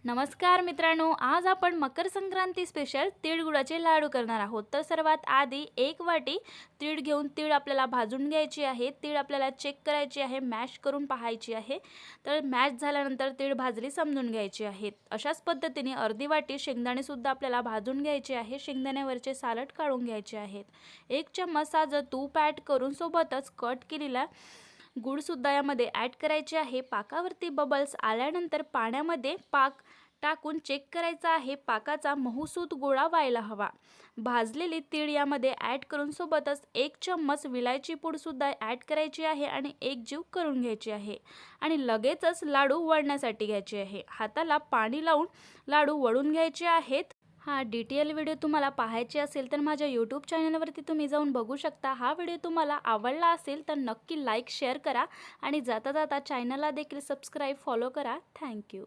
नमस्कार मित्रांनो, आज आपण मकर संक्रांती स्पेशल तीळ गुळाचे लाडू करणार आहोत। तर सर्वात आधी एक वाटी तीळ घेऊन तीळ आपल्याला भाजून घ्यायची आहे। तीळ आपल्याला चेक करायची आहे, मॅश करून पाहायची आहे। तर मॅश झाल्यानंतर तीळ भाजली समजून घ्यायची आहेत। अशाच पद्धतीने अर्धी वाटी शेंगदाणे सुद्धा आपल्याला भाजून घ्यायचे आहे। शेंगदाण्यावरचे सालट काढून घ्यायचे आहेत। 1 चम्मच साजं तूप ॲड करून सोबतच कट केलेला गुळ सुद्धा यामध्ये ॲड करायचे आहे। पाकावरती बबल्स आल्यानंतर पाण्यामध्ये पाक टाकून चेक करायचा आहे। पाकाचा मऊसूत गोळा व्हायला हवा। भाजलेली तीळ यामध्ये ॲड करून सोबतच 1 चम्मच विलायची पूड सुद्धा ॲड करायची आहे आणि एकजीव करून घ्यायची आहे आणि लगेचच लाडू वळण्यासाठी घ्यायचे आहे। हाताला पाणी लावून लाडू वळून घ्यायचे आहेत। हा डिटेल व्हिडिओ तुम्हाला पाहायचे असेल तर माझ्या YouTube चॅनलवरती तुम्ही जाऊन बघू शकता। हा व्हिडिओ तुम्हाला आवडला असेल तर नक्की लाईक शेअर करा आणि जाता जाता चॅनलला देखील सबस्क्राइब फॉलो करा। थँक्यू।